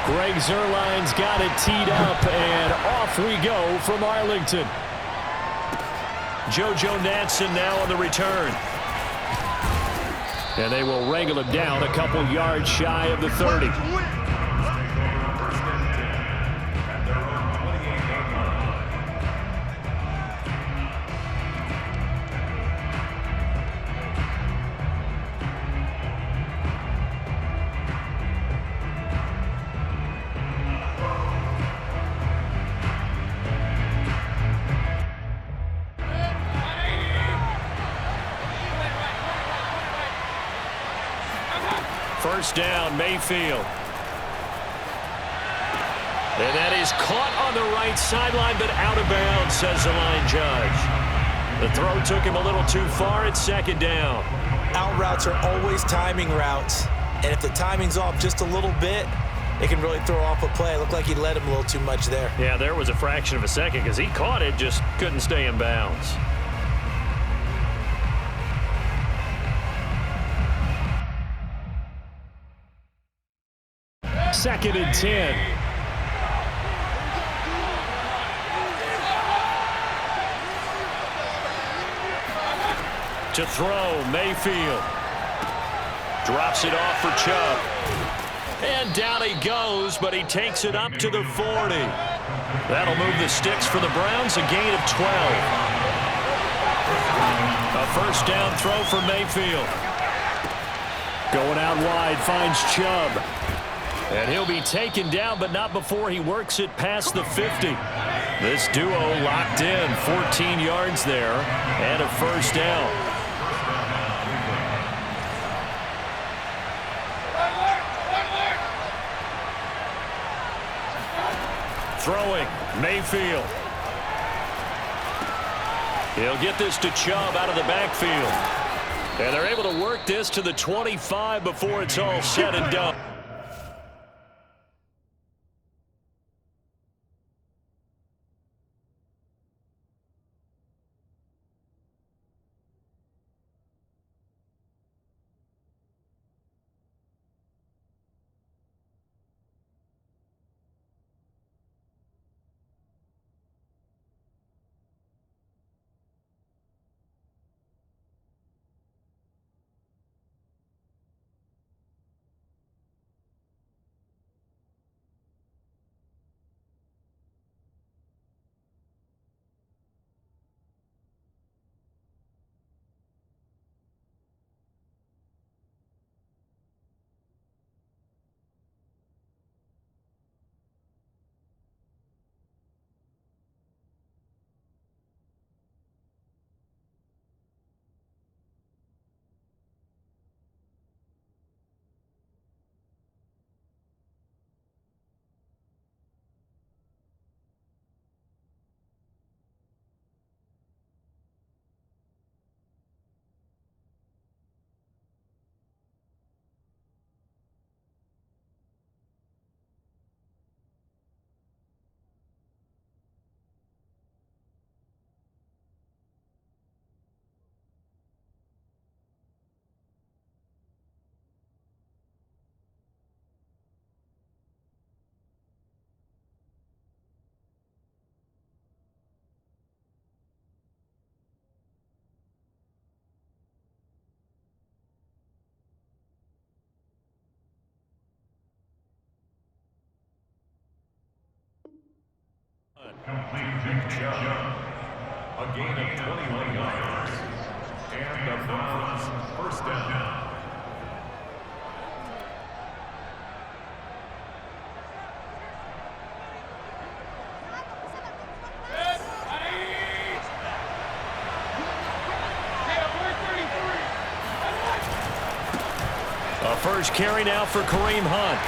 Greg Zuerlein's got it teed up, and off we go from Arlington. JoJo Natson now on the return. And they will wrangle him down a couple yards shy of the 30. First down, Mayfield. And that is caught on the right sideline, but out of bounds, says the line judge. The throw took him a little too far. It's second down. Out routes are always timing routes. And if the timing's off just a little bit, it can really throw off a play. It looked like he led him a little too much there. Yeah, there was a fraction of a second because he caught it, just couldn't stay in bounds. Second and 10. To throw, Mayfield. Drops it off for Chubb. And down he goes, but he takes it up to the 40. That'll move the sticks for the Browns, a gain of 12. A first down throw for Mayfield. Going out wide, finds Chubb. And he'll be taken down, but not before he works it past the 50. This duo locked in, 14 yards there, and a first down. Throwing, Mayfield. He'll get this to Chubb out of the backfield. And they're able to work this to the 25 before it's all said and done. Complete Chubb. A gain of 21 yards. And the Browns first down. A first carry now for Kareem Hunt.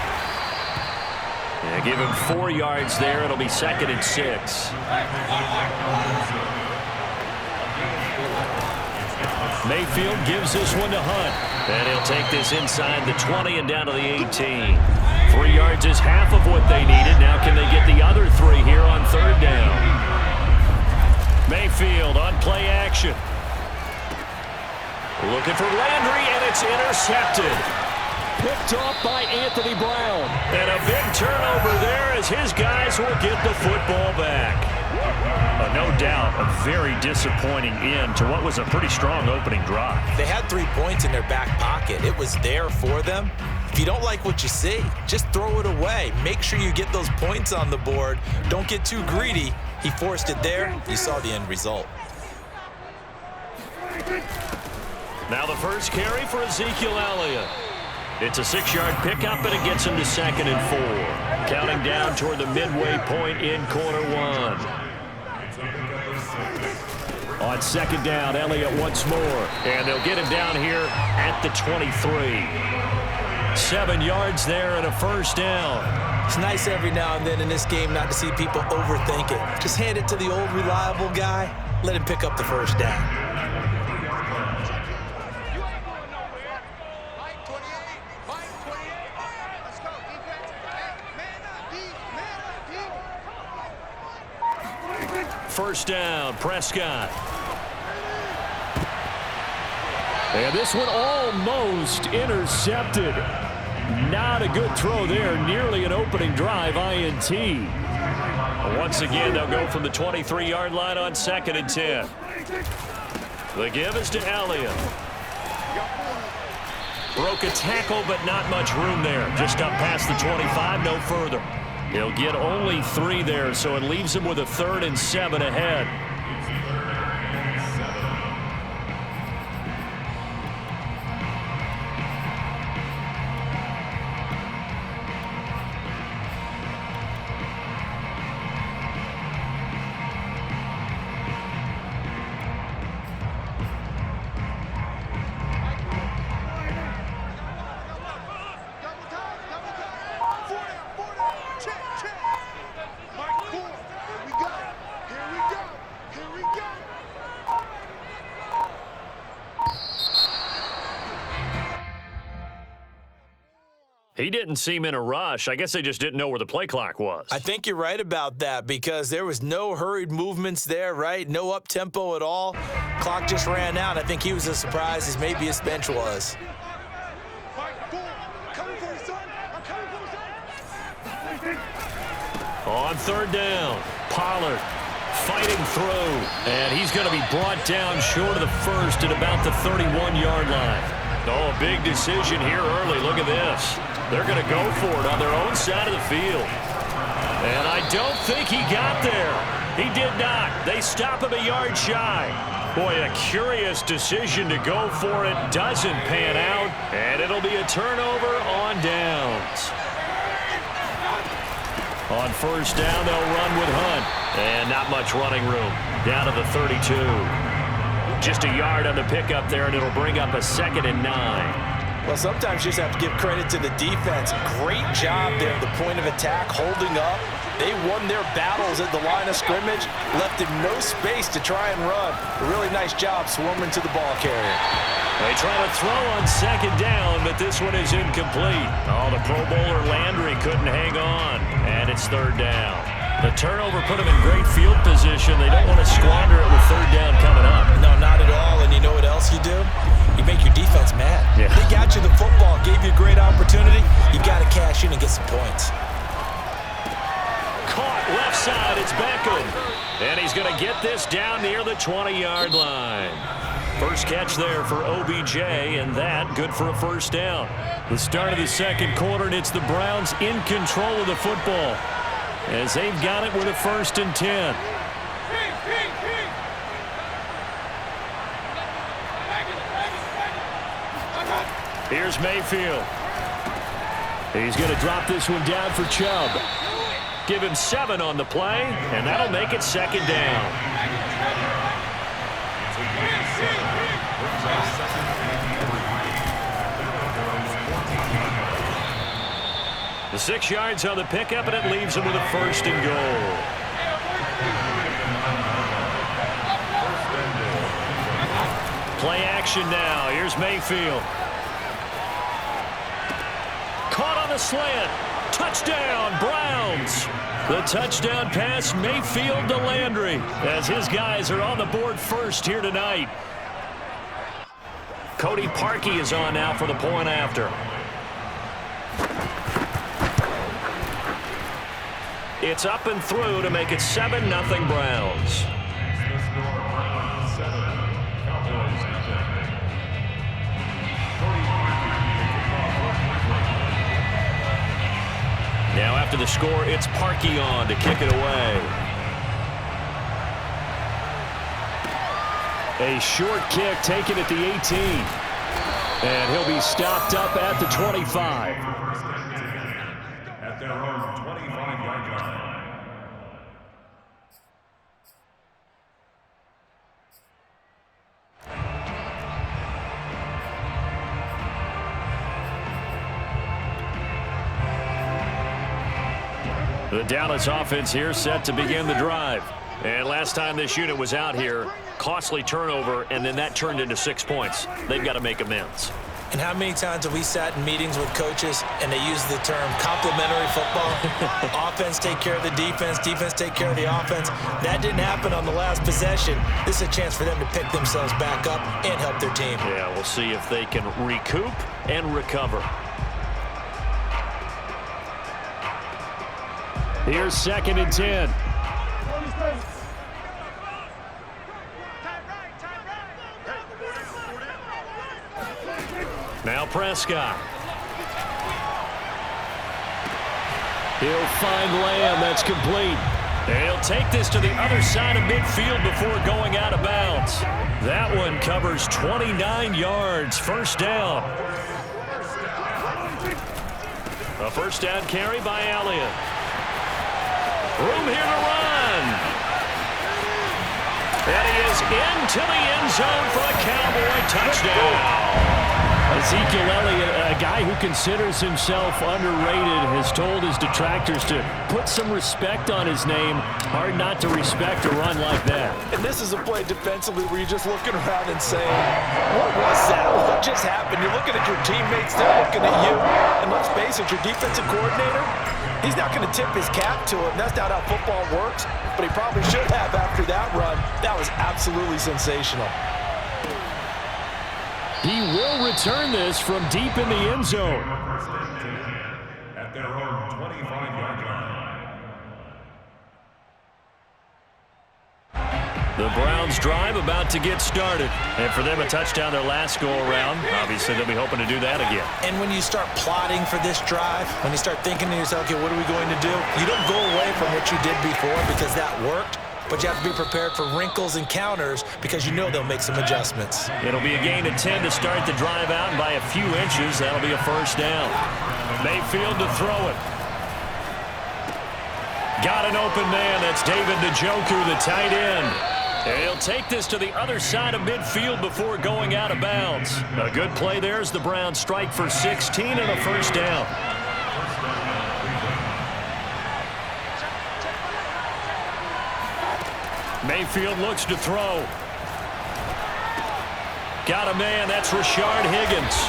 Yeah, give him 4 yards there. It'll be second and 6. Mayfield gives this one to Hunt. And he'll take this inside the 20 and down to the 18. 3 yards is half of what they needed. Now can they get the other 3 here on third down? Mayfield on play action. Looking for Landry, and it's intercepted. picked off by Anthony Brown. And a big turnover there as his guys will get the football back. No doubt a very disappointing end to what was a pretty strong opening drive. They had 3 points in their back pocket. It was there for them. If you don't like what you see, just throw it away. Make sure you get those points on the board. Don't get too greedy. He forced it there. You saw the end result. Now the first carry for Ezekiel Elliott. It's a 6-yard pickup, and it gets him to 2nd and 4. Counting down toward the midway point in quarter 1. On 2nd down, Elliott once more. And they'll get him down here at the 23. 7 yards there and a first down. It's nice every now and then in this game not to see people overthink it. Just hand it to the old reliable guy. Let him pick up the first down. First down, Prescott. And this one almost intercepted. Not a good throw there. Nearly an opening drive INT. Once again, they'll go from the 23-yard line on 2nd and 10. The give is to Elliott. Broke a tackle, but not much room there. Just up past the 25, no further. He'll get only 3 there, so it leaves him with a 3rd and 7 ahead. He didn't seem in a rush. I guess they just didn't know where the play clock was. I think you're right about that because there was no hurried movements there, right? No up-tempo at all. Clock just ran out. I think he was as surprised as maybe his bench was. On 3rd down, Pollard fighting through, and he's going to be brought down short of the first at about the 31-yard line. Oh, a big decision here early. Look at this. They're going to go for it on their own side of the field. And I don't think he got there. He did not. They stop him a yard shy. Boy, a curious decision to go for it. Doesn't pan out, and it'll be a turnover on downs. On 1st down, they'll run with Hunt. And not much running room. Down to the 32. Just a yard on the pickup there, and it'll bring up a 2nd and 9. Well, sometimes you just have to give credit to the defense. Great job there at the point of attack, holding up. They won their battles at the line of scrimmage, left him no space to try and run. A really nice job swarming to the ball carrier. They try to throw on 2nd down, but this one is incomplete. Oh, the Pro Bowler Landry couldn't hang on, and it's 3rd down. The turnover put them in great field position. They don't want to squander it with 3rd down coming up. No, not at all. And you know what else you do? You make your defense mad. Yeah. They got you the football, gave you a great opportunity. You got to cash in and get some points. Caught left side. It's Beckham. And he's going to get this down near the 20-yard line. First catch there for OBJ, and that good for a first down. The start of the 2nd quarter, and it's the Browns in control of the football as they've got it with a 1st and 10. Here's Mayfield. He's going to drop this one down for Chubb. Give him 7 on the play, and that'll make it 2nd down. The 6 yards on the pickup, and it leaves him with a 1st and goal. Play action now. Here's Mayfield. Caught on the slant. Touchdown, Browns. The touchdown pass, Mayfield to Landry, as his guys are on the board first here tonight. Cody Parkey is on now for the point after. It's up and through to make it 7-0 Browns. The score, Browns 7, Cowboys nothing. Now after the score, it's Parkey on to kick it away. A short kick taken at the 18. And he'll be stopped up at the 25. At their own 25-yard line. The Dallas offense here set to begin the drive. And last time this unit was out here, costly turnover, and then that turned into 6 points. They've got to make amends. And how many times have we sat in meetings with coaches and they use the term complementary football? Offense take care of the defense, defense take care of the offense. That didn't happen on the last possession. This is a chance for them to pick themselves back up and help their team. Yeah, we'll see if they can recoup and recover. Here's 2nd and 10. Now Prescott. He'll find Lamb. That's complete. And he'll take this to the other side of midfield before going out of bounds. That one covers 29 yards. First down. A first down carry by Elliott. Room here to run. And he is into the end zone for a Cowboy touchdown. Ezekiel Elliott, a guy who considers himself underrated, has told his detractors to put some respect on his name. Hard not to respect a run like that. And this is a play defensively where you're just looking around and saying, what was that? What just happened? You're looking at your teammates, they're looking at you. And let's face it, your defensive coordinator, he's not going to tip his cap to him. That's not how football works, but he probably should have after that run. That was absolutely sensational. He will return this from deep in the end zone. At their own 25-yard line. The Browns drive about to get started. And for them, a touchdown their last go-around. Obviously, they'll be hoping to do that again. And when you start plotting for this drive, when you start thinking to yourself, okay, what are we going to do? You don't go away from what you did before because that worked. But you have to be prepared for wrinkles and counters because you know they'll make some adjustments. It'll be a gain of 10 to start the drive out, and by a few inches, that'll be a first down. Mayfield to throw it. Got an open man. That's David Njoku, the tight end. And he'll take this to the other side of midfield before going out of bounds. A good play there as the Browns strike for 16 and a first down. Mayfield looks to throw. Got a man. That's Rashard Higgins.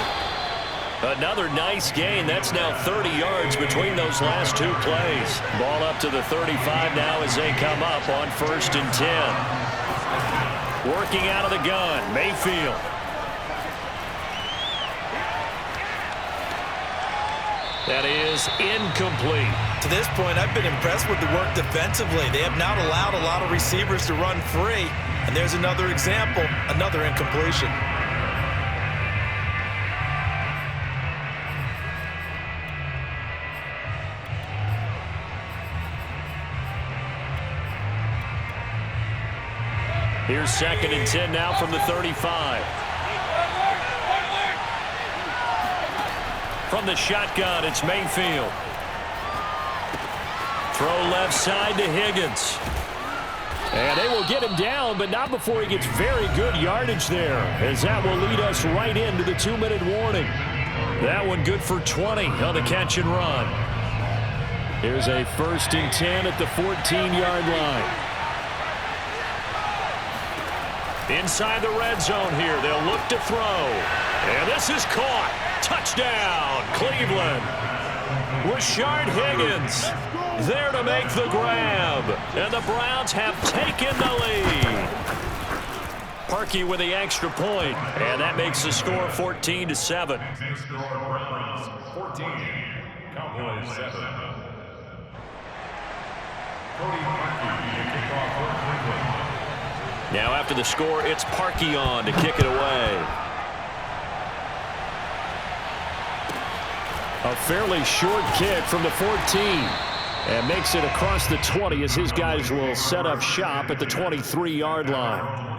Another nice gain. That's now 30 yards between those last two plays. Ball up to the 35 now as they come up on 1st and 10. Working out of the gun, Mayfield. That is incomplete. To this point, I've been impressed with the work defensively. They have not allowed a lot of receivers to run free. And there's another example, another incompletion. Here's 2nd and 10 now from the 35. From the shotgun, it's Mayfield. Throw left side to Higgins. And they will get him down, but not before he gets very good yardage there, as that will lead us right into the 2-minute warning. That one good for 20 on the catch and run. Here's a 1st and 10 at the 14-yard line. Inside the red zone here, they'll look to throw. And this is caught. Touchdown, Cleveland. Rashard Higgins there to make the grab. And the Browns have taken the lead. Parkey with the extra point, and that makes the score 14-7. Score Browns 14, Cowboys 7. Now after the score, it's Parkey on to kick it away. A fairly short kick from the 14. And makes it across the 20 as his guys will set up shop at the 23-yard line.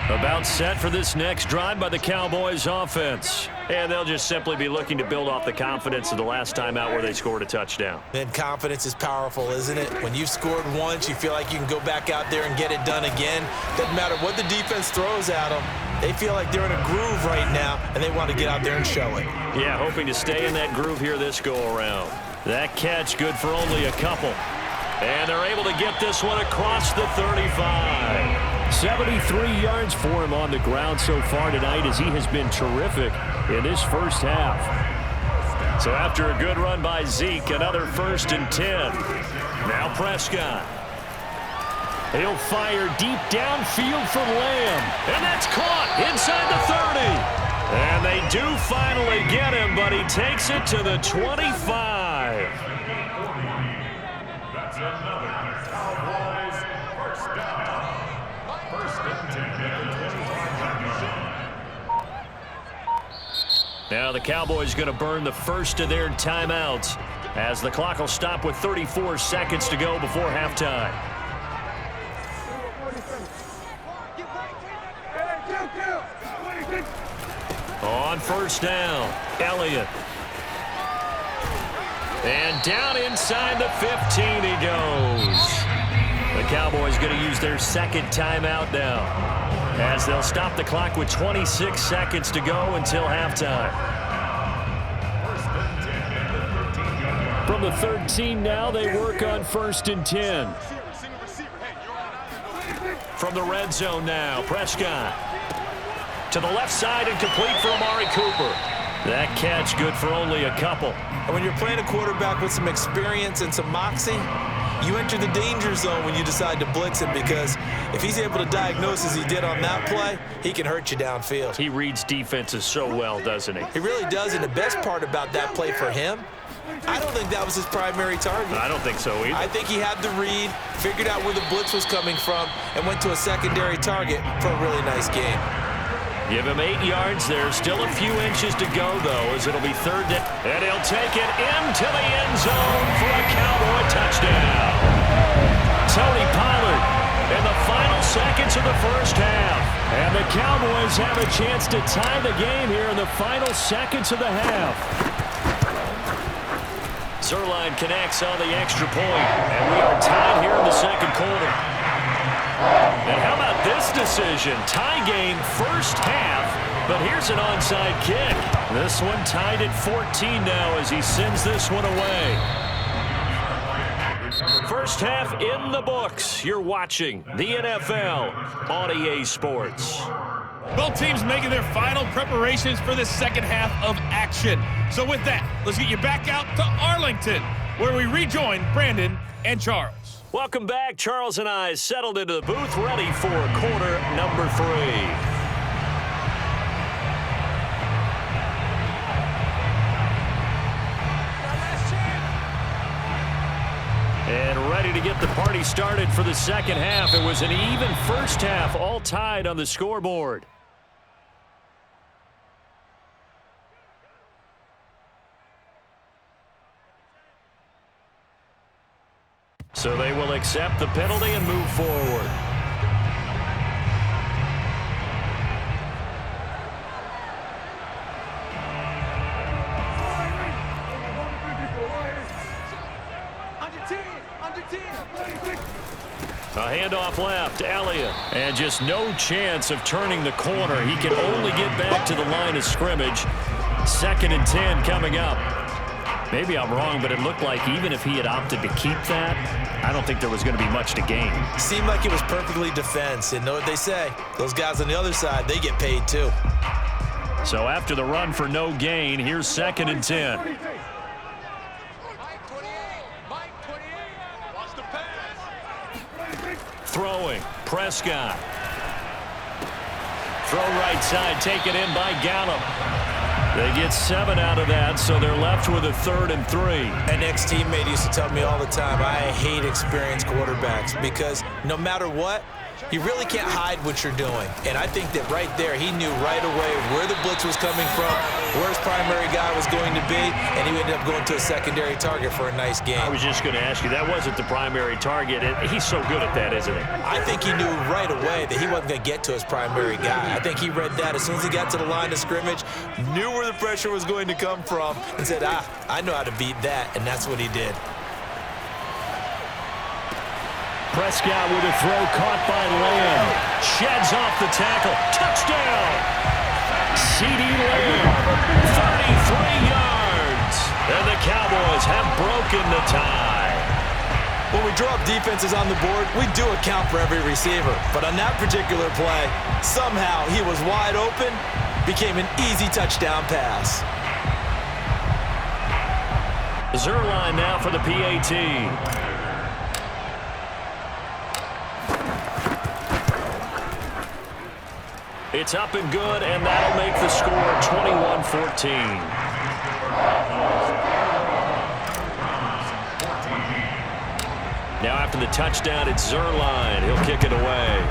About set for this next drive by the Cowboys offense. And they'll just simply be looking to build off the confidence of the last time out where they scored a touchdown. And confidence is powerful, isn't it? When you've scored once, you feel like you can go back out there and get it done again. Doesn't matter what the defense throws at them. They feel like they're in a groove right now, and they want to get out there and show it. Yeah, hoping to stay in that groove here this go-around. That catch good for only a couple. And they're able to get this one across the 35. 73 yards for him on the ground so far tonight as he has been terrific in this first half. So after a good run by Zeke, another 1st and 10. Now Prescott. He'll fire deep downfield for Lamb. And that's caught inside the 30. And they do finally get him, but he takes it to the 25. That's another Cowboys first down. Now the Cowboys going to burn the first of their timeouts as the clock will stop with 34 seconds to go before halftime. On first down, Elliott. And down inside the 15 he goes. The Cowboys going to use their second timeout now as they'll stop the clock with 26 seconds to go until halftime. From the 13 now, they work on 1st and 10. From the red zone now, Prescott. To the left side and complete for Amari Cooper. That catch good for only a couple. And when you're playing a quarterback with some experience and some moxie, you enter the danger zone when you decide to blitz him, because if he's able to diagnose as he did on that play, he can hurt you downfield. He reads defenses so well, doesn't he? He really does, and the best part about that play for him, I don't think that was his primary target. I don't think so either. I think he had the read, figured out where the blitz was coming from, and went to a secondary target for a really nice game. Give him 8 yards. There's still a few inches to go, though, as it'll be 3rd down. And he'll take it into the end zone for a Cowboy touchdown. Tony Pollard in the final seconds of the first half. And the Cowboys have a chance to tie the game here in the final seconds of the half. Zerline connects on the extra point, and we are tied here in the second quarter. And how about this decision? Tie game first half, but here's an onside kick. This one tied at 14 now as he sends this one away. First half in the books. You're watching the NFL on EA Sports. Both teams making their final preparations for the second half of action. So with that, let's get you back out to Arlington, where we rejoin Brandon and Charles. Welcome back. Charles and I settled into the booth, ready for quarter number 3. And ready to get the party started for the second half. It was an even first half, all tied on the scoreboard. So they will accept the penalty and move forward. A handoff left, Elliott. And just no chance of turning the corner. He can only get back to the line of scrimmage. 2nd and 10 coming up. Maybe I'm wrong, but it looked like even if he had opted to keep that, I don't think there was going to be much to gain. Seemed like it was perfectly defense. And know what they say? Those guys on the other side, they get paid too. So after the run for no gain, here's 2nd and 10. throwing. Prescott. Throw right side, taken in by Gallup. They get 7 out of that, so they're left with a 3rd and 3. An ex-teammate used to tell me all the time, I hate experienced quarterbacks because no matter what, you really can't hide what you're doing. And I think that right there, he knew right away where the blitz was coming from, where his primary guy was going to be, and he ended up going to a secondary target for a nice game. I was just going to ask you, that wasn't the primary target. He's so good at that, isn't he? I think he knew right away that he wasn't going to get to his primary guy. I think he read that as soon as he got to the line of scrimmage, knew where the pressure was going to come from, and said, I know how to beat that, and that's what he did. Prescott with a throw caught by Lamb. Sheds off the tackle. Touchdown! C.D. Lamb, 33 yards. And the Cowboys have broken the tie. When we draw up defenses on the board, we do account for every receiver. But on that particular play, somehow he was wide open, became an easy touchdown pass. Zerline now for the PAT. It's up and good, and that'll make the score 21-14. Now after the touchdown, it's Zerline. He'll kick it away.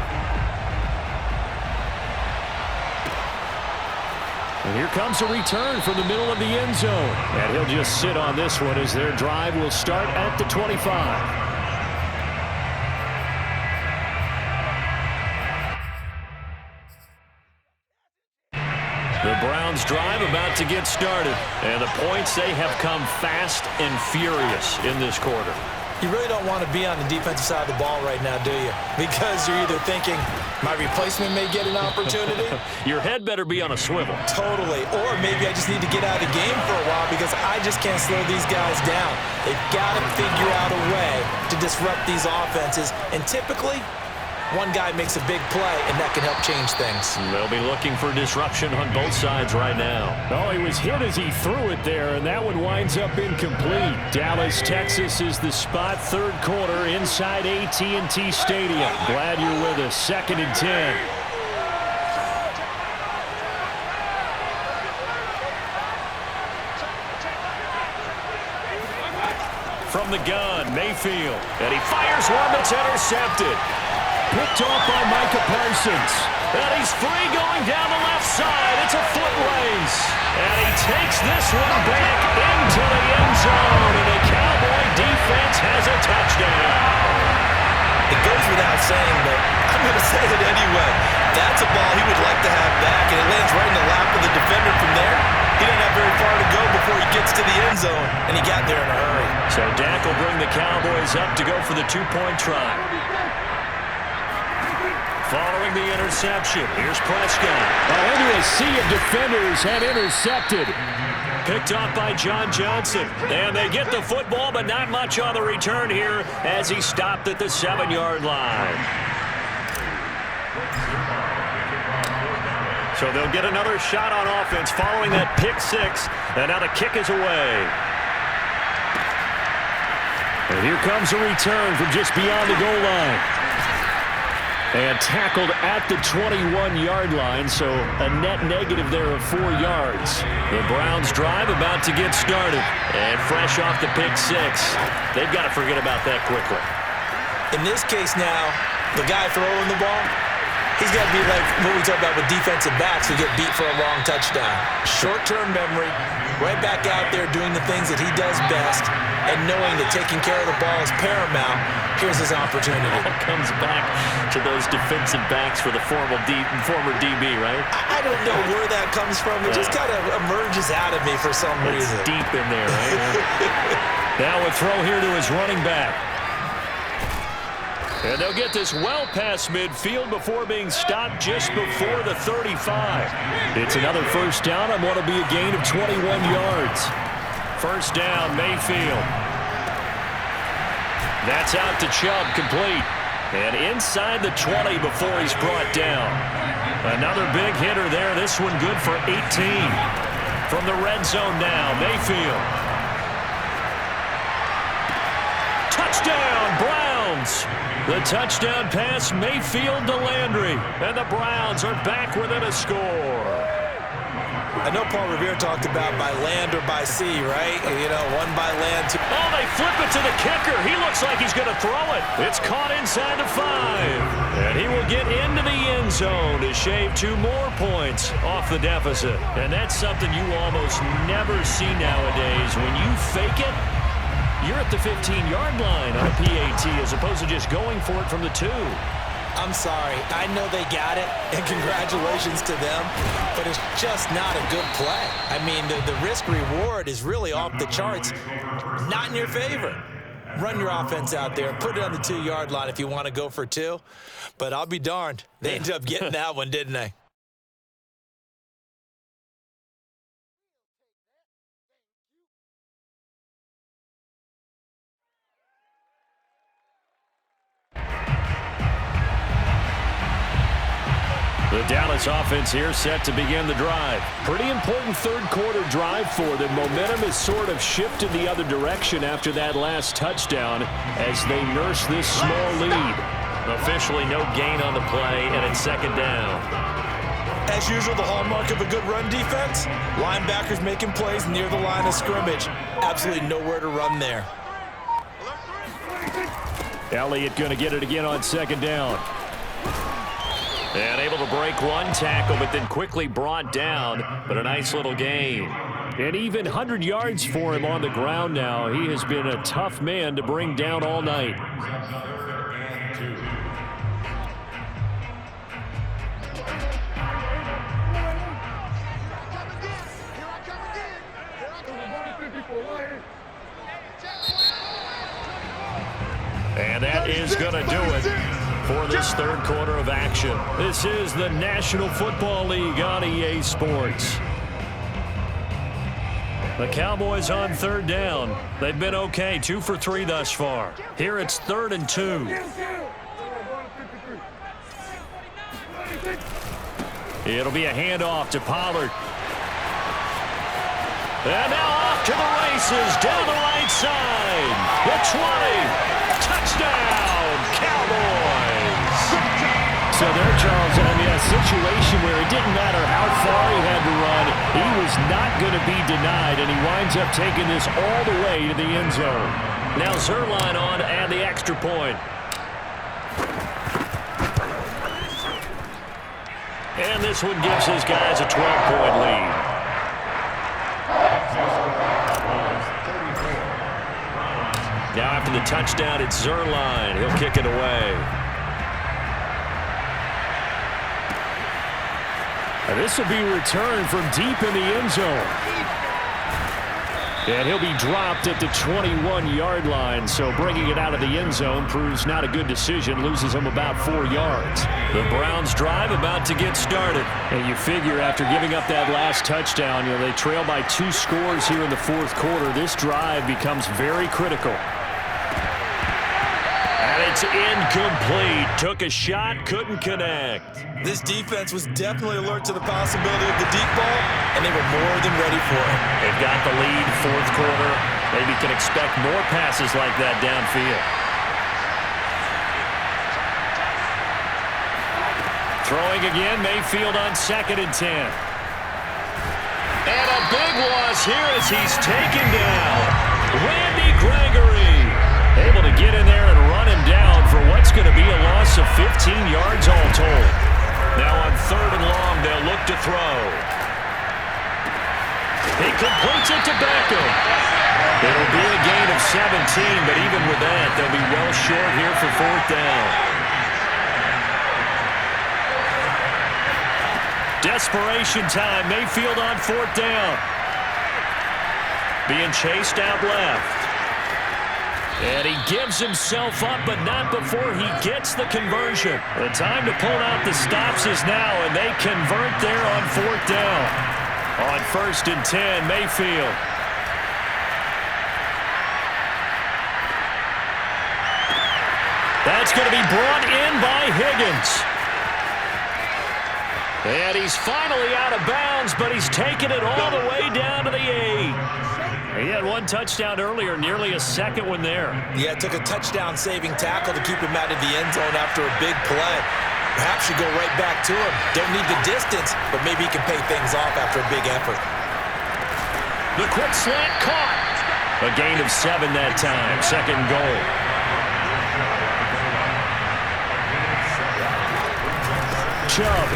And here comes a return from the middle of the end zone. And he'll just sit on this one as their drive will start at the 25. The Browns drive about to get started. And the points, they have come fast and furious in this quarter. You really don't want to be on the defensive side of the ball right now, do you? Because you're either thinking, my replacement may get an opportunity. Your head better be on a swivel. Totally. Or maybe I just need to get out of the game for a while because I just can't slow these guys down. They've got to figure out a way to disrupt these offenses. And typically, one guy makes a big play, and that can help change things. They'll be looking for disruption on both sides right now. Oh, he was hit as he threw it there, and that one winds up incomplete. Dallas, Texas is the spot. 3rd quarter inside AT&T Stadium. Glad you're with us. 2nd and 10. From the gun, Mayfield. And he fires one that's intercepted. Picked off by Micah Parsons. And he's free going down the left side. It's a foot race. And he takes this one back into the end zone. And the Cowboy defense has a touchdown. It goes without saying, but I'm going to say it anyway. That's a ball he would like to have back, and it lands right in the lap of the defender from there. He didn't have very far to go before he gets to the end zone, and he got there in a hurry. So Dak will bring the Cowboys up to go for the 2-point try. Following the interception, here's Prescott. Into a sea of defenders had intercepted. Picked off by John Johnson. And they get the football, but not much on the return here as he stopped at the 7-yard line. So they'll get another shot on offense following that pick 6. And now the kick is away. And here comes a return from just beyond the goal line. And tackled at the 21-yard line, so a net negative there of 4 yards. The Browns drive about to get started. And fresh off the pick 6, they've got to forget about that quickly. In this case now, the guy throwing the ball, he's got to be like what we talk about with defensive backs who get beat for a long touchdown. Short-term memory, right back out there doing the things that he does best, and knowing that taking care of the ball is paramount. Here's his opportunity. It comes back to those defensive backs for the former DB, right? I don't know where that comes from. It just kind of emerges out of me for some reason. It's deep in there, right? Now a throw here to his running back. And they'll get this well past midfield before being stopped just before the 35. It's another first down on what will be a gain of 21 yards. First down, Mayfield. That's out to Chubb, complete. And inside the 20 before he's brought down. Another big hitter there. This one good for 18. From the red zone now, Mayfield. Touchdown, Browns. Browns. The touchdown pass, Mayfield to Landry. And the Browns are back within a score. I know Paul Revere talked about by land or by sea, right? You know, one by land, two. Oh, they flip it to the kicker. He looks like he's going to throw it. It's caught inside the 5. And he will get into the end zone to shave 2 more points off the deficit. And that's something you almost never see nowadays. When you fake it, you're at the 15-yard line on a PAT as opposed to just going for it from the 2. I'm sorry. I know they got it, and congratulations to them, but it's just not a good play. I mean, the risk-reward is really off the charts, not in your favor. Run your offense out there. Put it on the 2-yard line if you want to go for 2, but I'll be darned. They ended up getting that one, didn't they? The Dallas offense here set to begin the drive. Pretty important third-quarter drive for them. Momentum has sort of shifted the other direction after that last touchdown as they nurse this small lead. Officially no gain on the play, and it's second down. As usual, the hallmark of a good run defense, linebackers making plays near the line of scrimmage. Absolutely nowhere to run there. Elliott going to get it again on second down. And able to break one tackle, but then quickly brought down. But a nice little gain. And even 100 yards for him on the ground now. He has been a tough man to bring down all night. And that is going to do it for this third quarter of action. This is the National Football League on EA Sports. The Cowboys on third down. They've been okay, 2 for 3 thus far. Here it's 3rd and 2. It'll be a handoff to Pollard. And now off to the races, down the right side. The 20. Touchdown, Cowboys! So there, Charles, I mean, a situation where it didn't matter how far he had to run, he was not going to be denied, and he winds up taking this all the way to the end zone. Now Zerline on to add the extra point. And this one gives his guys a 12-point lead. Now after the touchdown, it's Zerline. He'll kick it away. And this will be returned from deep in the end zone. And he'll be dropped at the 21-yard line, so bringing it out of the end zone proves not a good decision, loses him about 4 yards. The Browns drive about to get started. And you figure after giving up that last touchdown, they trail by 2 scores here in the fourth quarter. This drive becomes very critical. And it's incomplete. Took a shot, couldn't connect. This defense was definitely alert to the possibility of the deep ball, and they were more than ready for it. They've got the lead, fourth quarter. Maybe can expect more passes like that downfield. Throwing again, Mayfield on 2nd and 10. And a big loss here as he's taken down. Randy Gregory able to get in there and run him down for what's going to be a loss of 15 yards all told. Now on 3rd and long, they'll look to throw. He completes it to Beckham. It'll be a gain of 17, but even with that, they'll be well short here for 4th down. Desperation time. Mayfield on 4th down. Being chased out left. And he gives himself up, but not before he gets the conversion. The time to pull out the stops is now, and they convert there on 4th down. On 1st and 10, Mayfield. That's going to be brought in by Higgins. And he's finally out of bounds, but he's taken it all the way down to the 8. had one touchdown earlier, nearly a second one there. Yeah, it took a touchdown-saving tackle to keep him out of the end zone after a big play. Perhaps you go right back to him. Don't need the distance, but maybe he can pay things off after a big effort. The quick slant caught. A gain of 7 that time. Second goal. Chubb.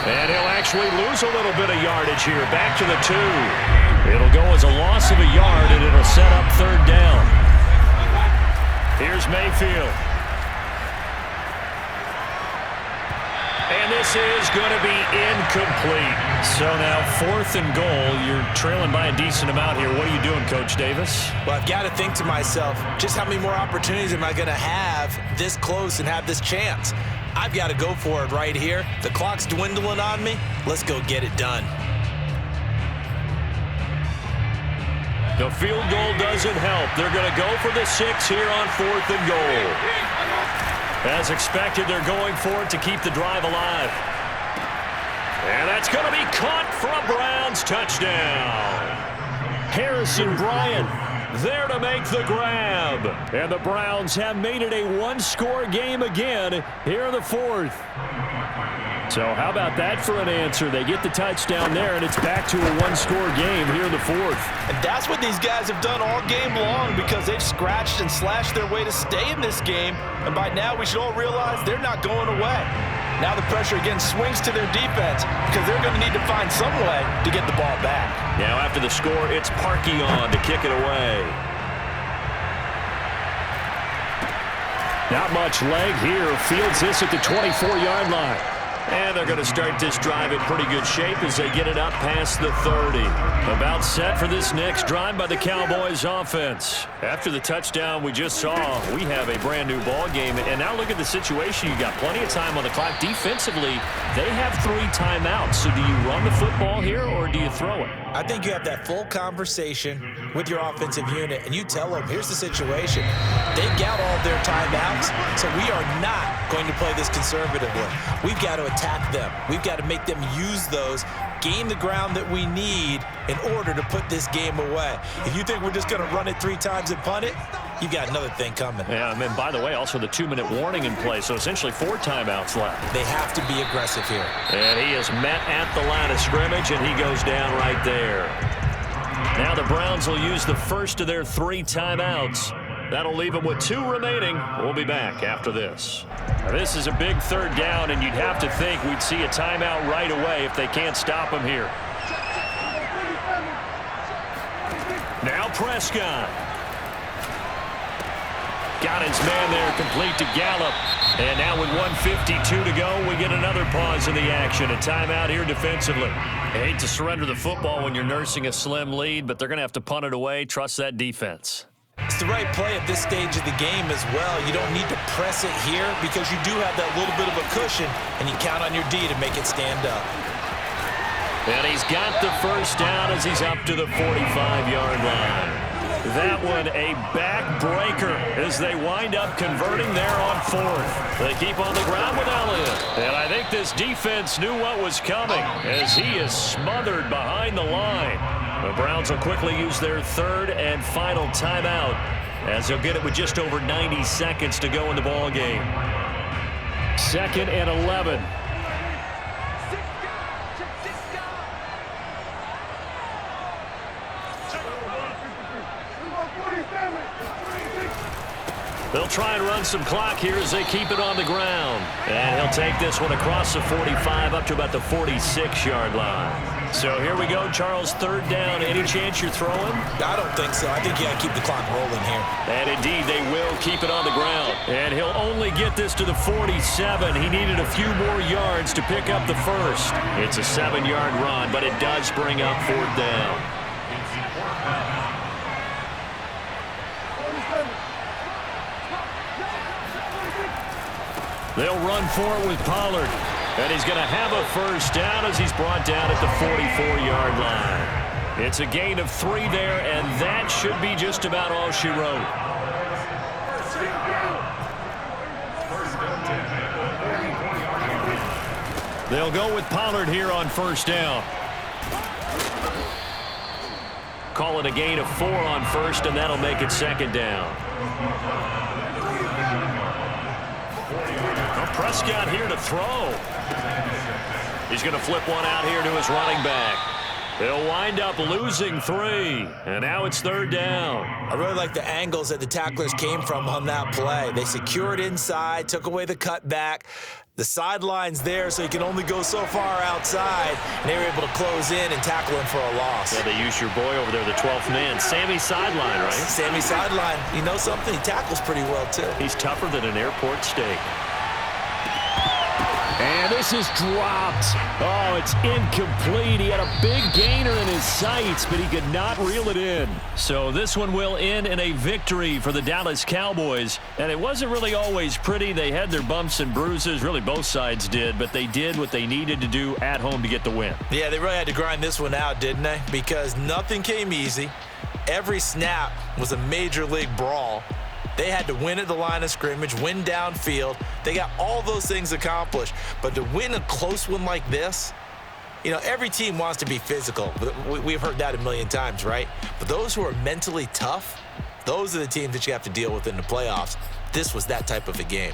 And he'll actually lose a little bit of yardage here. Back to the 2. It'll go as a loss of a yard, and it'll set up third down. Here's Mayfield. And this is going to be incomplete. So now 4th and goal. You're trailing by a decent amount here. What are you doing, Coach Davis? Well, I've got to think to myself, just how many more opportunities am I going to have this close and have this chance? I've got to go for it right here. The clock's dwindling on me. Let's go get it done. The field goal doesn't help. They're going to go for the 6 here on 4th and goal. As expected, they're going for it to keep the drive alive. And that's going to be caught for a Browns touchdown. Harrison Bryant there to make the grab. And the Browns have made it a one-score game again here in the 4th. So how about that for an answer? They get the touchdown there, and it's back to a one-score game here in the 4th. And that's what these guys have done all game long because they've scratched and slashed their way to stay in this game. And by now, we should all realize they're not going away. Now the pressure again swings to their defense because they're going to need to find some way to get the ball back. Now after the score, it's Parkey on to kick it away. Not much leg here. Fields this at the 24-yard line. And they're going to start this drive in pretty good shape as they get it up past the 30. About set for this next drive by the Cowboys offense. After the touchdown we just saw, we have a brand new ball game. And now look at the situation. You got plenty of time on the clock. Defensively, they have 3 timeouts. So do you run the football here or do you throw it? I think you have that full conversation with your offensive unit, and you tell them, here's the situation. They've got all their timeouts, so we are not going to play this conservatively. We've got to attack them. We've got to make them use those, gain the ground that we need in order to put this game away. If you think we're just going to run it 3 times and punt it, you've got another thing coming. Yeah, and by the way, also the 2-minute warning in play, so essentially 4 timeouts left. They have to be aggressive here. And he is met at the line of scrimmage, and he goes down right there. Now the Browns will use the first of their 3 timeouts. That'll leave them with 2 remaining. We'll be back after this. Now, this is a big 3rd down, and you'd have to think we'd see a timeout right away if they can't stop him here. Now Prescott. Got his man there, complete to Gallup. And now with 1:52 to go, we get another pause in the action. A timeout here defensively. I hate to surrender the football when you're nursing a slim lead, but they're going to have to punt it away. Trust that defense. It's the right play at this stage of the game as well. You don't need to press it here because you do have that little bit of a cushion, and you count on your D to make it stand up. And he's got the first down as he's up to the 45-yard line. That one a backbreaker as they wind up converting there on 4th. They keep on the ground with Elliott. And I think this defense knew what was coming as he is smothered behind the line. The Browns will quickly use their 3rd and final timeout as they'll get it with just over 90 seconds to go in the ball game. 2nd and 11. They'll try and run some clock here as they keep it on the ground. And he'll take this one across the 45 up to about the 46-yard line. So here we go, Charles, 3rd down. Any chance you're throwing? I don't think so. I think you got to keep the clock rolling here. And indeed, they will keep it on the ground. And he'll only get this to the 47. He needed a few more yards to pick up the first. It's a 7-yard run, but it does bring up 4th down. They'll run for it with Pollard. And he's going to have a first down as he's brought down at the 44-yard line. It's a gain of 3 there, and that should be just about all she wrote. They'll go with Pollard here on first down. Call it a gain of 4 on first, and that'll make it second down. Well, Prescott here to throw. He's going to flip one out here to his running back. They'll wind up losing 3, and now it's third down. I really like the angles that the tacklers came from on that play. They secured inside, took away the cutback. The sideline's there, so you can only go so far outside, and they were able to close in and tackle him for a loss. Yeah, they used your boy over there, the 12th man, Sammy Sideline, right? Sammy Sideline. You know something? He tackles pretty well, too. He's tougher than an airport steak. And this is dropped. Oh, it's incomplete. He had a big gainer in his sights, but he could not reel it in. So this one will end in a victory for the Dallas Cowboys. And it wasn't really always pretty. They had their bumps and bruises. Really, both sides did. But they did what they needed to do at home to get the win. Yeah, they really had to grind this one out, didn't they? Because nothing came easy. Every snap was a major league brawl. They had to win at the line of scrimmage, win downfield. They got all those things accomplished. But to win a close one like this, you know, every team wants to be physical. We've heard that a million times, right? But those who are mentally tough, those are the teams that you have to deal with in the playoffs. This was that type of a game.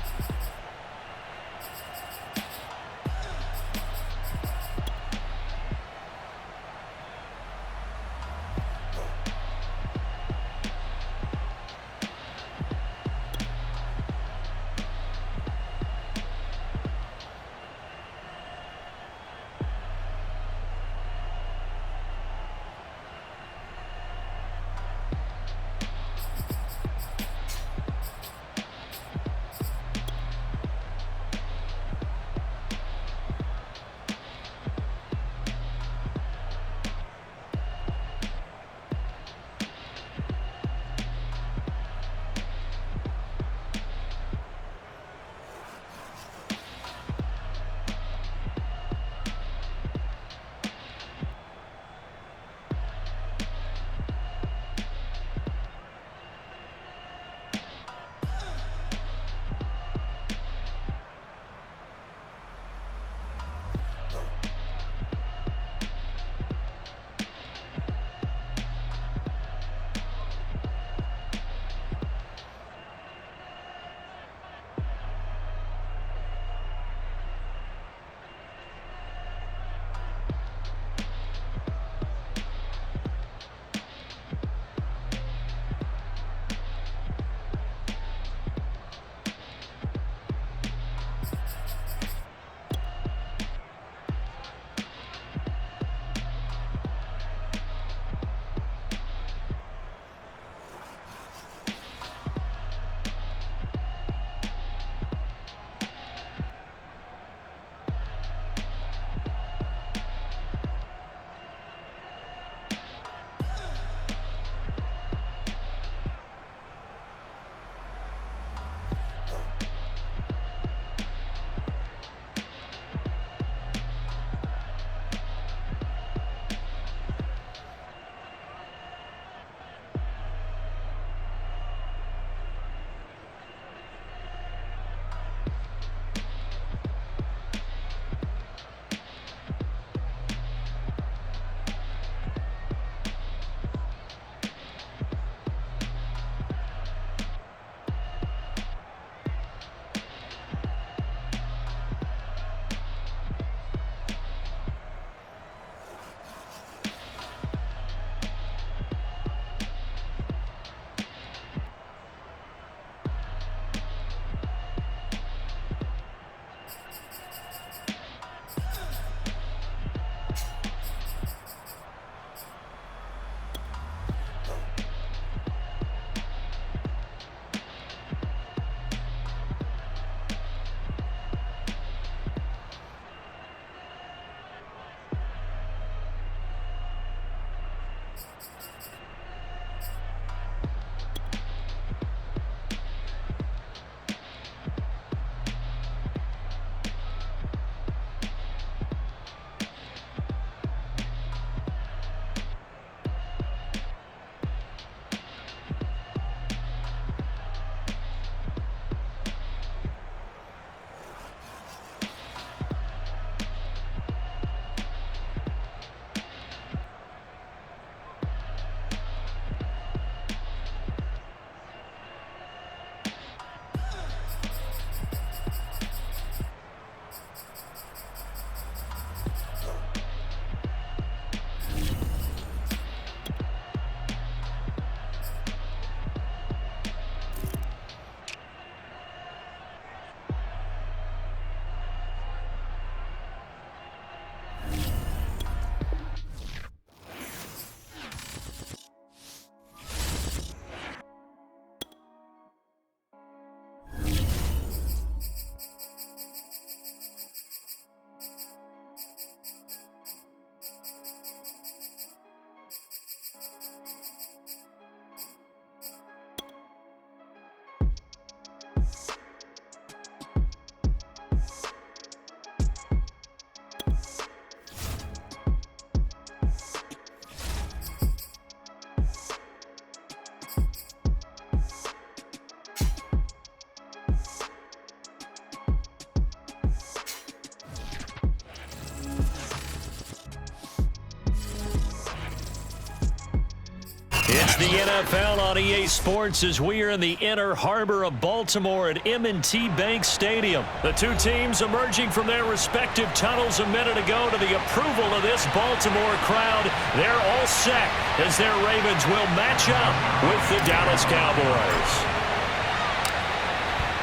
the NFL on EA Sports as we are in the inner harbor of Baltimore at M&T Bank Stadium. The two teams emerging from their respective tunnels a minute ago to the approval of this Baltimore crowd. They're all set as their Ravens will match up with the Dallas Cowboys.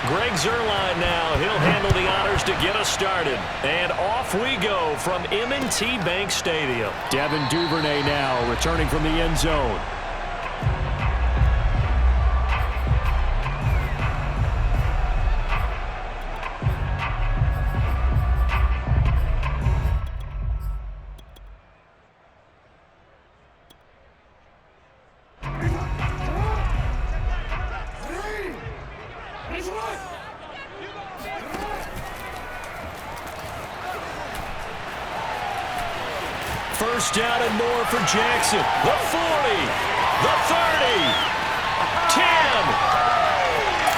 Greg Zuerlein now. He'll handle the honors to get us started. And off we go from M&T Bank Stadium. Devin Duvernay now returning from the end zone. First down and more for Jackson. The 40, the 30, 10,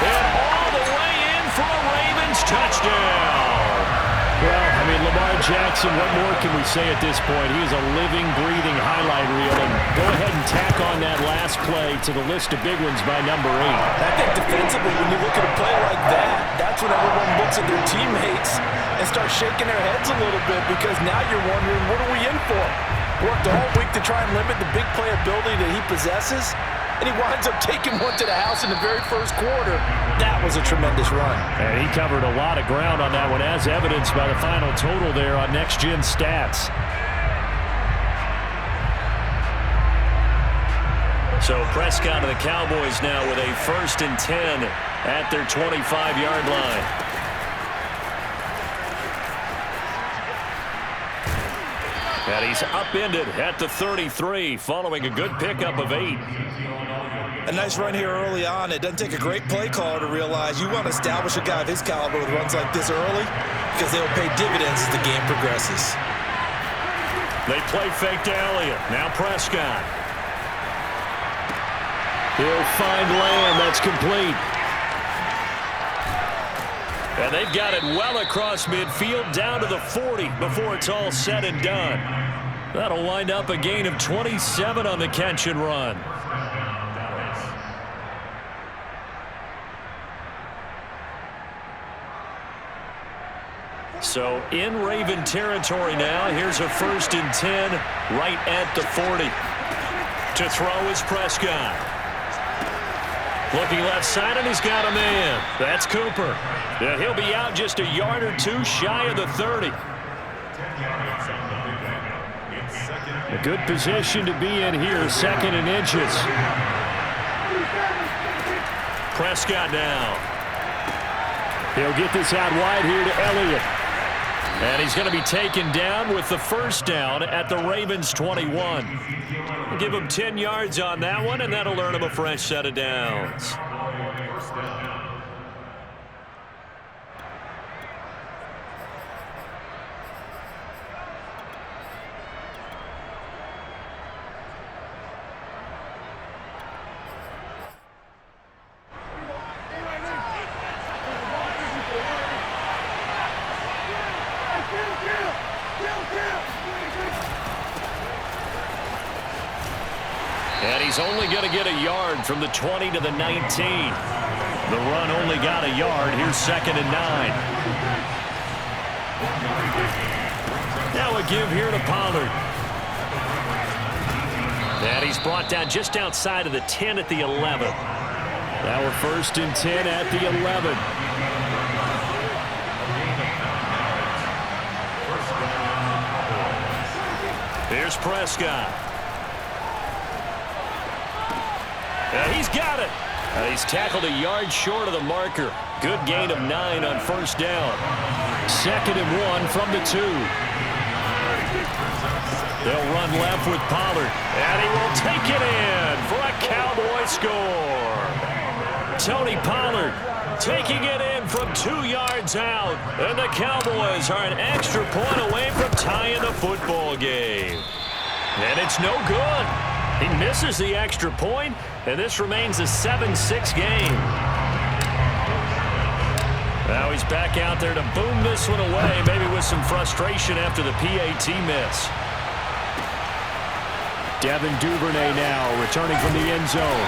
and all the way in for a Ravens touchdown. Well, I mean, Lamar Jackson, what more can we say at this point? He is a living, breathing highlight reel. And go ahead and tack on that last play to the list of big ones by number 8. I think defensively, when you look at a play like that, that's when everyone looks at their teammates and starts shaking their heads a little bit, because now you're wondering, what are we in for? Worked all week to try and limit the big play ability that he possesses, and he winds up taking one to the house in the very first quarter. That was a tremendous run. And he covered a lot of ground on that one, as evidenced by the final total there on Next Gen Stats. So Prescott and the Cowboys now with a 1st and 10 at their 25-yard line. And he's upended at the 33 following a good pickup of 8. A nice run here early on. It doesn't take a great play caller to realize you want to establish a guy of his caliber with runs like this early, because they'll pay dividends as the game progresses. They play fake to Elliott. Now Prescott. He'll find Lamb. That's complete. And they've got it well across midfield down to the 40 before it's all said and done. That'll wind up a gain of 27 on the catch and run. So in Raven territory now. Here's a 1st and 10 right at the 40. To throw is Prescott. Looking left side, and he's got a man. That's Cooper. Yeah, he'll be out just a yard or two shy of the 30. A good position to be in here, 2nd and inches. Prescott now. He'll get this out wide here to Elliott. And he's going to be taken down with the 1st down at the Ravens 21. We'll give him 10 yards on that one, and that'll earn him a fresh set of downs. And he's only going to get a yard from the 20 to the 19. The run only got a yard. Here's 2nd and 9. Now a give here to Pollard. And he's brought down just outside of the 10 at the 11. Now we're 1st and 10 at the 11. Here's Prescott. He's got it. He's tackled a yard short of the marker. Good gain of 9 on 1st down. 2nd and 1 from the 2. They'll run left with Pollard. And he will take it in for a Cowboy score. Tony Pollard taking it in from 2 yards out. And the Cowboys are an extra point away from tying the football game. And it's no good. He misses the extra point, and this remains a 7-6 game. Now he's back out there to boom this one away, maybe with some frustration after the PAT miss. Devin Duvernay now returning from the end zone.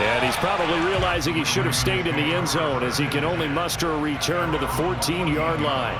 And he's probably realizing he should have stayed in the end zone as he can only muster a return to the 14-yard line.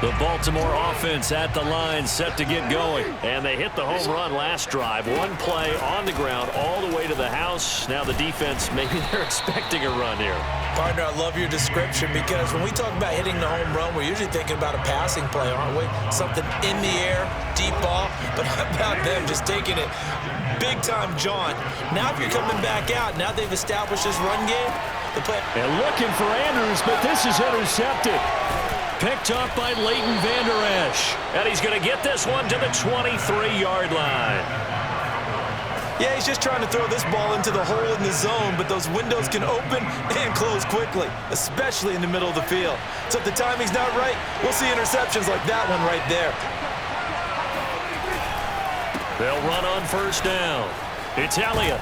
The Baltimore offense at the line, set to get going. And they hit the home run last drive. One play on the ground all the way to the house. Now the defense, maybe they're expecting a run here. Partner, I love your description because when we talk about hitting the home run, we're usually thinking about a passing play, aren't we? Something in the air, deep ball. But how about them just taking it big-time jaunt? Now if you're coming back out, now they've established this run game. And looking for Andrews, but this is intercepted. Picked up by Leighton Vander Esch. And he's going to get this one to the 23-yard line. Yeah, he's just trying to throw this ball into the hole in the zone, but those windows can open and close quickly, especially in the middle of the field. So if the timing's not right, we'll see interceptions like that one right there. They'll run on first down. It's Elliott.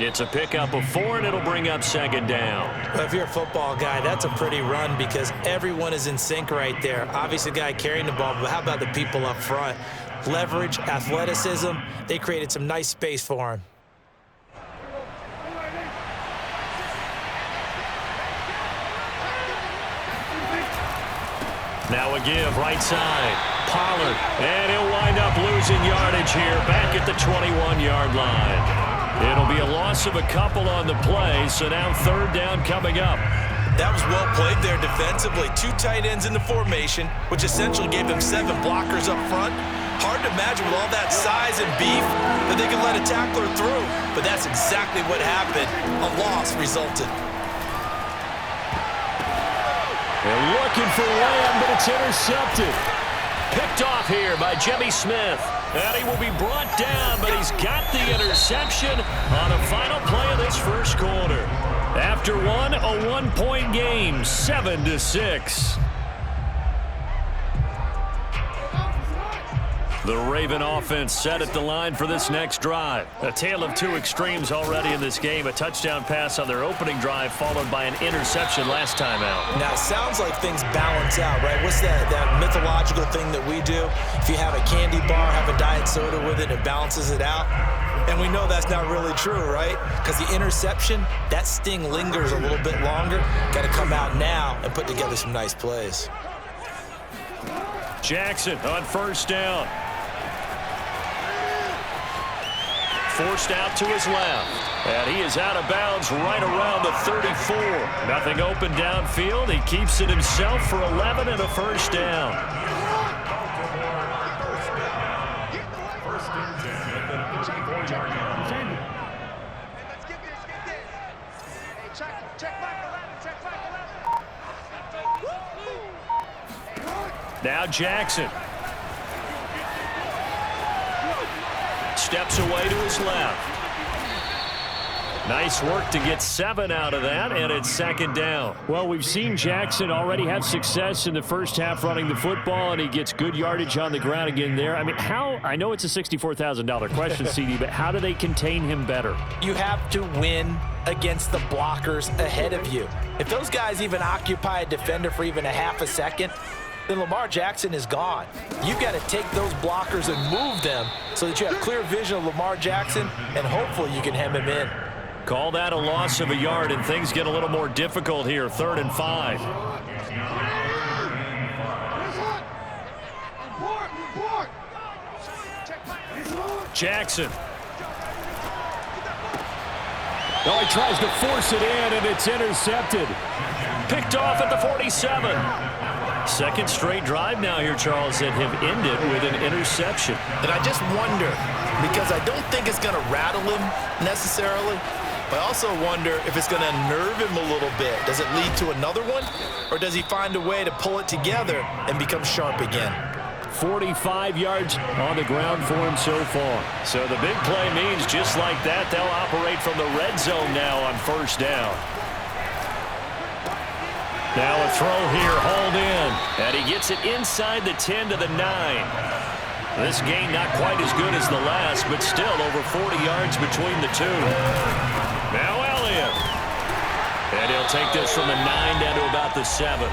It's a pickup of 4, and it'll bring up second down. Well, if you're a football guy, that's a pretty run because everyone is in sync right there. Obviously, the guy carrying the ball, but how about the people up front? Leverage, athleticism, they created some nice space for him. Now a give, right side. Pollard, and he'll wind up losing yardage here back at the 21-yard line. It'll be a loss of a couple on the play, so now third down coming up. That was well played there defensively. 2 tight ends in the formation, which essentially gave them 7 blockers up front. Hard to imagine with all that size and beef that they could let a tackler through, but that's exactly what happened. A loss resulted. They're looking for Lamb, but it's intercepted. Picked off here by Jimmy Smith. And he will be brought down, but he's got the interception on a final play of this first quarter. After one, a 1-point game, 7-6. The Raven offense set at the line for this next drive. A tale of 2 extremes already in this game. A touchdown pass on their opening drive followed by an interception last time out. Now, it sounds like things balance out, right? What's that mythological thing that we do? If you have a candy bar, have a diet soda with it, it balances it out. And we know that's not really true, right? Because the interception, that sting lingers a little bit longer. Got to come out now and put together some nice plays. Jackson on first down. Forced out to his left. And he is out of bounds right around the 34. Nothing open downfield. He keeps it himself for 11 and a first down. Now Jackson. Steps away to his left. Nice work to get 7 out of that, and it's second down. Well, we've seen Jackson already have success in the first half running the football, and he gets good yardage on the ground again there. I mean, I know it's a $64,000 question, CD, but how do they contain him better? You have to win against the blockers ahead of you. If those guys even occupy a defender for even a half a second, then Lamar Jackson is gone. You've got to take those blockers and move them so that you have clear vision of Lamar Jackson, and hopefully you can hem him in. Call that a loss of a yard, and things get a little more difficult here. 3rd and 5. Jackson. Oh, he tries to force it in, and it's intercepted. Picked off at the 47. Second straight drive now here, Charles, that have ended with an interception. And I just wonder, because I don't think it's going to rattle him necessarily, but I also wonder if it's going to unnerve him a little bit. Does it lead to another one, or does he find a way to pull it together and become sharp again? 45 yards on the ground for him so far. So the big play means just like that, they'll operate from the red zone now on first down. Now a throw here, hauled in, and he gets it inside the 10 to the 9. This gain not quite as good as the last, but still over 40 yards between the two. Now Elliott. And he'll take this from the 9 down to about the 7.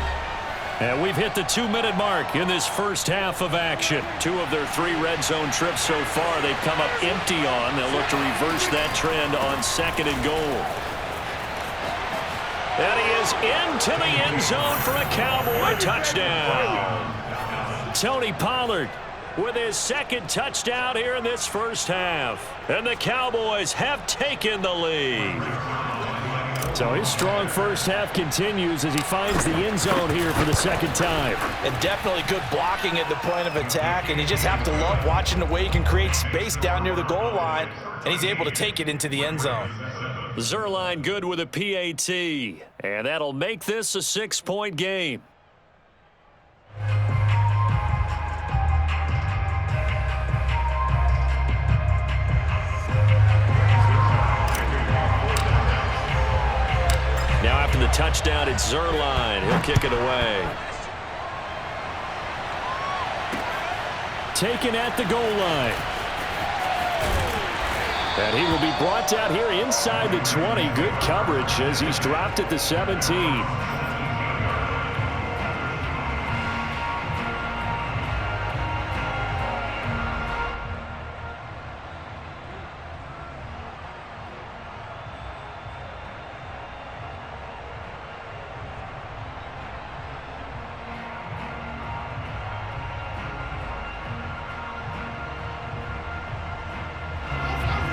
And we've hit the 2-minute mark in this first half of action. 2 of their 3 red zone trips so far they've come up empty on. They'll look to reverse that trend on 2nd and goal. And he is into the end zone for a Cowboy touchdown. Tony Pollard with his 2nd touchdown here in this first half. And the Cowboys have taken the lead. So his strong first half continues as he finds the end zone here for the 2nd time. And definitely good blocking at the point of attack, and you just have to love watching the way he can create space down near the goal line, and he's able to take it into the end zone. Zerline good with a PAT, and that'll make this a 6-point game. Now after the touchdown, it's Zerline. He'll kick it away. Taken at the goal line. And he will be brought down here inside the 20. Good coverage as he's dropped at the 17.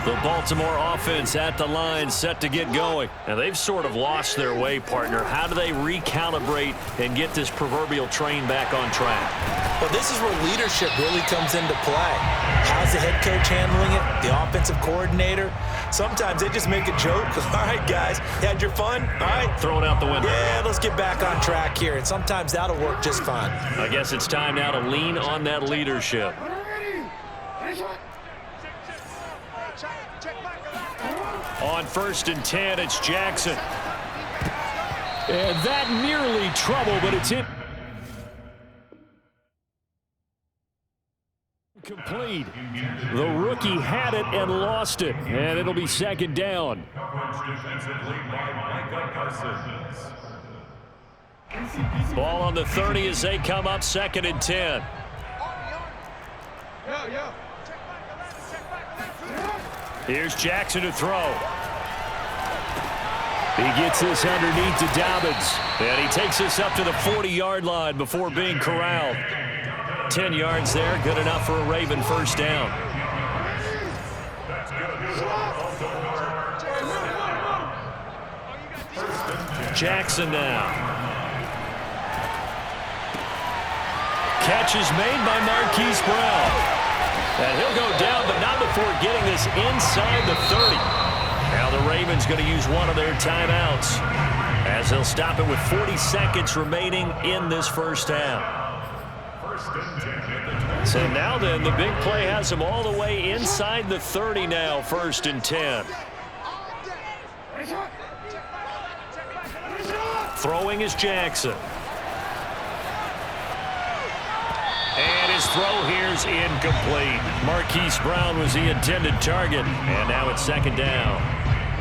The Baltimore offense at the line, set to get going. And they've sort of lost their way, partner. How do they recalibrate and get this proverbial train back on track? Well, this is where leadership really comes into play. How's the head coach handling it? The offensive coordinator? Sometimes they just make a joke. All right, guys, you had your fun? All right. Throw it out the window. Yeah, let's get back on track here. And sometimes that'll work just fine. I guess it's time now to lean on that leadership. On 1st and 10, it's Jackson. And that nearly trouble, but it's incomplete. The rookie had it and lost it, and it'll be 2nd down. Ball on the 30 as they come up 2nd and 10. Here's Jackson to throw. He gets this underneath to Dobbins. And he takes this up to the 40-yard line before being corralled. 10 yards there, good enough for a Raven 1st down. Jackson now. Catch is made by Marquise Brown. And he'll go down, but not before getting this inside the 30. Now the Ravens going to use one of their timeouts as they'll stop it with 40 seconds remaining in this first half. So now then, the big play has them all the way inside the 30 now, 1st and 10. Throwing is Jackson. And his throw here's incomplete. Marquise Brown was the intended target, and now it's 2nd down.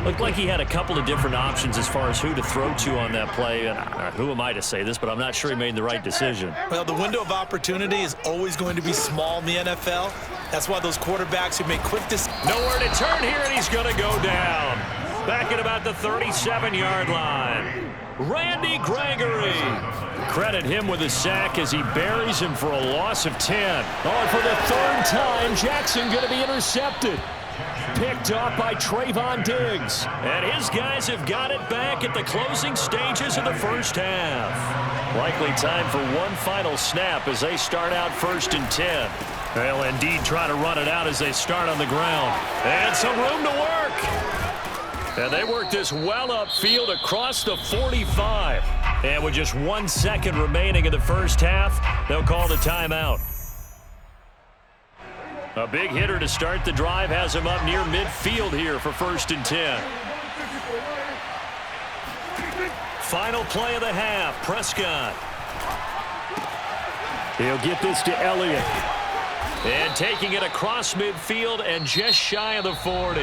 Looked like he had a couple of different options as far as who to throw to on that play. And who am I to say this, but I'm not sure he made the right decision. Well, the window of opportunity is always going to be small in the NFL. That's why those quarterbacks who make quick decisions. Nowhere to turn here, and he's going to go down. Back at about the 37-yard line. Randy Gregory. Credit him with a sack as he buries him for a loss of 10. Oh, and for the 3rd time, Jackson going to be intercepted. Picked off by Trayvon Diggs. And his guys have got it back at the closing stages of the first half. Likely time for one final snap as they start out 1st and 10. They'll indeed try to run it out as they start on the ground. And some room to work. And they work this well upfield across the 45. And with just 1 second remaining in the first half, they'll call the timeout. A big hitter to start the drive has him up near midfield here for 1st and 10. Final play of the half, Prescott. He'll get this to Elliott. And taking it across midfield and just shy of the 40.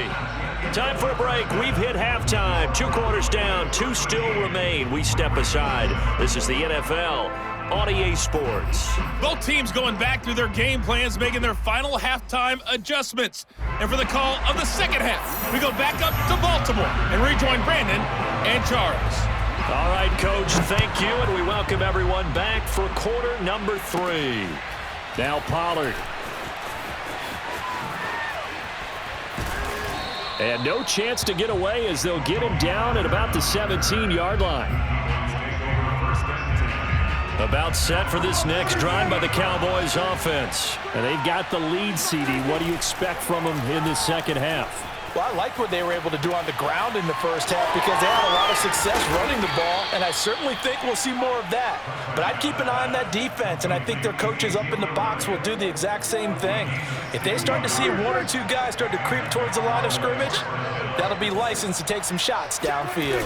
Time for a break. We've hit halftime. 2 quarters down. 2 still remain. We step aside. This is the NFL on EA Sports. Both teams going back through their game plans, making their final halftime adjustments. And for the call of the second half, we go back up to Baltimore and rejoin Brandon and Charles. All right, Coach, thank you, and we welcome everyone back for quarter number 3. Now Pollard. And no chance to get away as they'll get him down at about the 17-yard line. About set for this next drive by the Cowboys offense. And they've got the lead, CD. What do you expect from them in the second half? Well, I like what they were able to do on the ground in the first half because they had a lot of success running the ball, and I certainly think we'll see more of that. But I'd keep an eye on that defense, and I think their coaches up in the box will do the exact same thing. If they start to see 1 or 2 guys start to creep towards the line of scrimmage, that'll be licensed to take some shots downfield.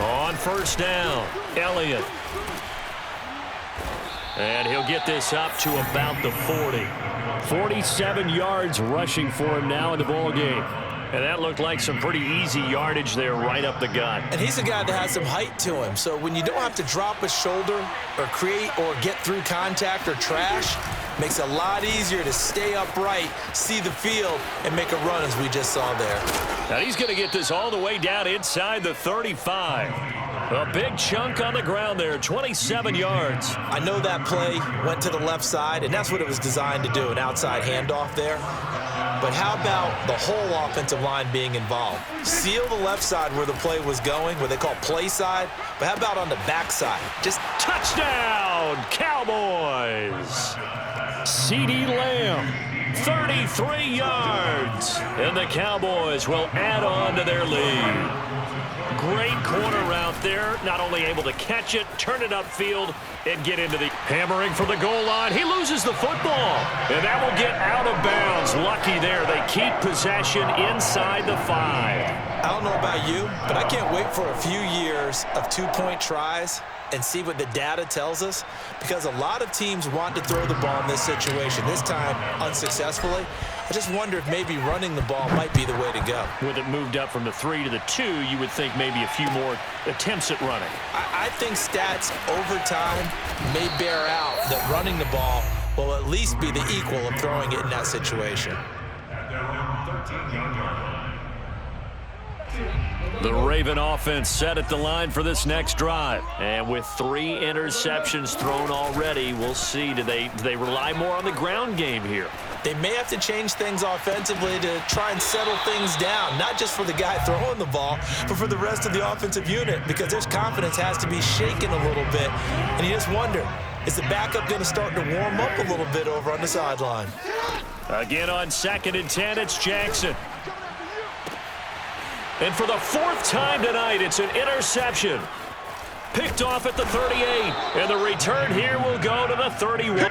On first down, Elliott. And he'll get this up to about the 40. 47 yards rushing for him now in the ballgame. And that looked like some pretty easy yardage there right up the gut. And he's a guy that has some height to him. So when you don't have to drop a shoulder or create or get through contact or trash, makes it a lot easier to stay upright, see the field, and make a run as we just saw there. Now he's going to get this all the way down inside the 35. A big chunk on the ground there, 27 yards. I know that play went to the left side, and that's what it was designed to do, an outside handoff there. But how about the whole offensive line being involved? Seal the left side where the play was going, what they call play side, but how about on the back side? Just touchdown, Cowboys! CeeDee Lamb, 33 yards. And the Cowboys will add on to their lead. Great corner route there. Not only able to catch it, turn it upfield, and get into the hammering for the goal line. He loses the football, and that will get out of bounds. Lucky there. They keep possession inside the 5. I don't know about you, but I can't wait for a few years of 2-point tries and see what the data tells us, because a lot of teams want to throw the ball in this situation, this time unsuccessfully. I just wonder if maybe running the ball might be the way to go. With it moved up from the 3 to the 2, you would think maybe a few more attempts at running. I think stats over time may bear out that running the ball will at least be the equal of throwing it in that situation. The Raven offense set at the line for this next drive. And with 3 interceptions thrown already, we'll see. Do they rely more on the ground game here? They may have to change things offensively to try and settle things down, not just for the guy throwing the ball, but for the rest of the offensive unit, because their confidence has to be shaken a little bit. And you just wonder, is the backup going to start to warm up a little bit over on the sideline? Again on 2nd and 10, it's Jackson. And for the 4th time tonight, it's an interception. Picked off at the 38, and the return here will go to the 31.